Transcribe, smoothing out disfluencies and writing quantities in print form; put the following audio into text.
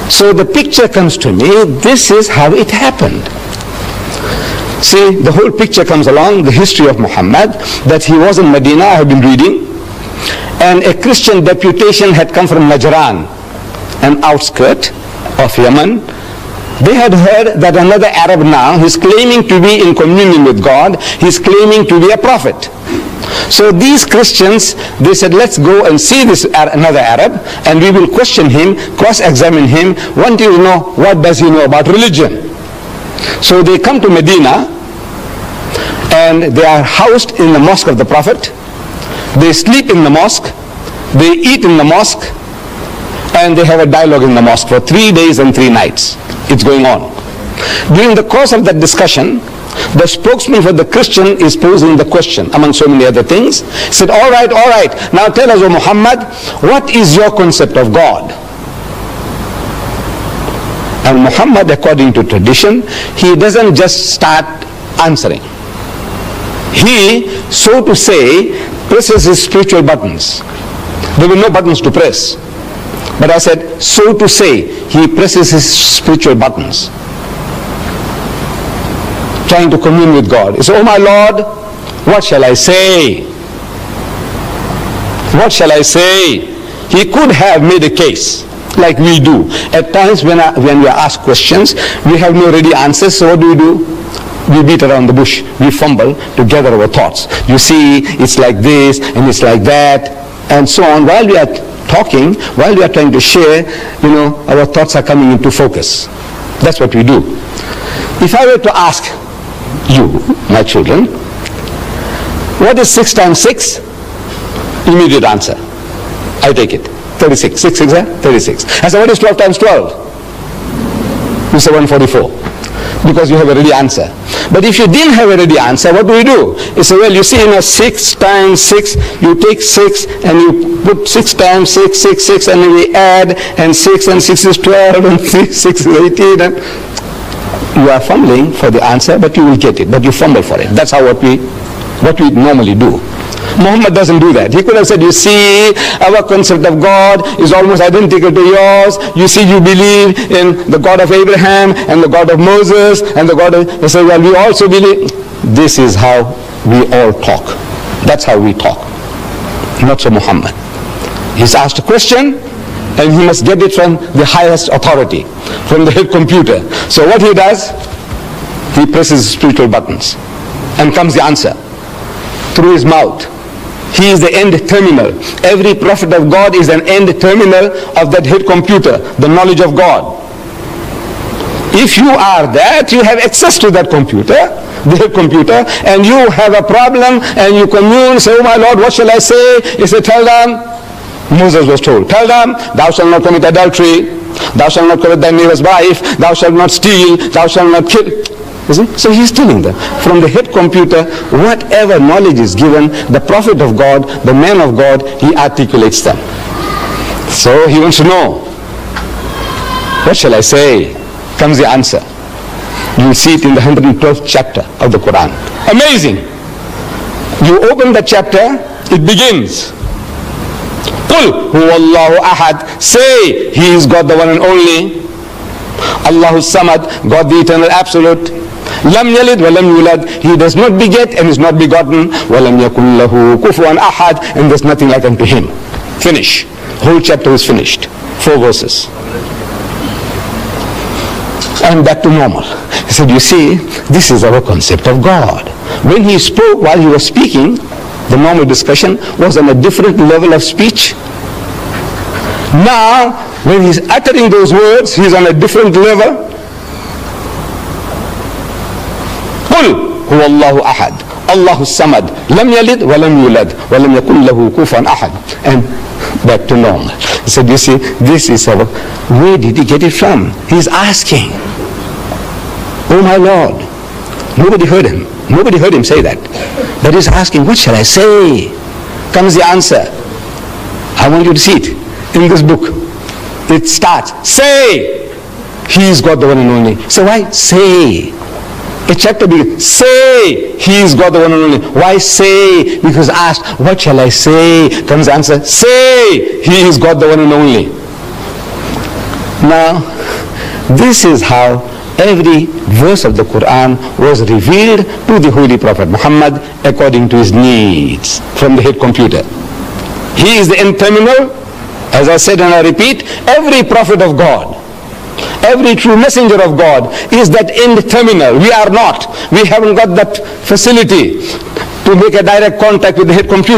So the picture comes to me, this is how it happened. See, the whole picture comes along, the history of Muhammad, that he was in Medina, I have been reading, and a Christian deputation had come from Najran, an outskirt of Yemen. They had heard that another Arab now, he's claiming to be in communion with God, he's claiming to be a prophet. So these Christians, they said, let's go and see this another Arab, and we will question him, cross-examine him, want to know what does he know about religion. So they come to Medina, and they are housed in the mosque of the Prophet. They sleep in the mosque, they eat in the mosque, and they have a dialogue in the mosque for 3 days and 3 nights. It's going on. During the course of that discussion, the spokesman for the Christian is posing the question, among so many other things. He said, all right, now tell us, O Muhammad, what is your concept of God? And Muhammad, according to tradition, he doesn't just start answering. He, so to say, presses his spiritual buttons. There were no buttons to press. But I said, so to say, he presses his spiritual buttons, trying to commune with God. He said, oh my Lord, what shall I say? What shall I say? He could have made a case, like we do. At times when we are asked questions, we have no ready answers, so what do? We beat around the bush, we fumble to gather our thoughts. You see, it's like this, and it's like that, and so on. While we are talking, while we are trying to share, our thoughts are coming into focus. That's what we do. If I were to ask you, my children, what is 6 times 6? Immediate answer. I take it. 36. 6 6 36. I say, what is 12 times 12? You say 144. Because you have a ready answer. But if you didn't have a ready answer, what do? You say, well, you see, 6 times 6, you take 6 and you put 6 times 6, 6, 6, and then we add, and 6 and 6 is 12, and 6 is 18, and you are fumbling for the answer, but you will get it, but you fumble for it. That's how what we normally do. Muhammad doesn't do that. He could have said, you see, our concept of God is almost identical to yours. You see, you believe in the God of Abraham and the God of Moses and the God of... He said, well, we also believe... This is how we all talk. That's how we talk. Not so Muhammad. He's asked a question, and he must get it from the highest authority, from the head computer. So what he does, he presses spiritual buttons, and comes the answer through his mouth. He is the end terminal. Every prophet of God is an end terminal of that head computer, the knowledge of God. If you are that, you have access to that computer, the head computer, and you have a problem, and you commune, say, oh my Lord, what shall I say? He said, tell them, Moses was told, tell them, thou shalt not commit adultery, thou shalt not covet thy neighbor's wife, thou shalt not steal, thou shalt not kill. So he's telling them, from the head computer, whatever knowledge is given, the prophet of God, the man of God, he articulates them. So he wants to know, what shall I say? Comes the answer. You will see it in the 112th chapter of the Quran. Amazing. You open the chapter, it begins. Qul huwallahu ahad. Say, he is God, the one and only. Allahu samad, God the eternal absolute. Lam yalid wa lam yulad. He does not beget and is not begotten. Wa lam yakun lahu kufuwan ahad. And there's nothing like unto him. Finish. Whole chapter is finished. 4 verses. And back to normal. He said, you see, this is our concept of God. When he spoke, while he was speaking, the normal discussion was on a different level of speech. Now, when he's uttering those words, he's on a different level. قل هو الله أحد الله الصمد لم يلد ولم يولد ولم يكن له كفوا أحد. And back to normal. He said, you see, this is our... Where did he get it from? He's asking. Oh my Lord. Nobody heard him. Nobody heard him say that. But he's asking, what shall I say? Comes the answer. I want you to see it in this book. It starts, say, he is God the one and only. So why say? A chapter begins, say, he is God the one and only. Why say? Because asked, what shall I say? Comes the answer, say, he is God the one and only. Now, This is how every verse of the Quran was revealed to the Holy Prophet Muhammad according to his needs from the head computer. He is the end terminal. As I said and I repeat, every prophet of God, every true messenger of God is that end terminal. We are not. We haven't got that facility to make a direct contact with the head computer.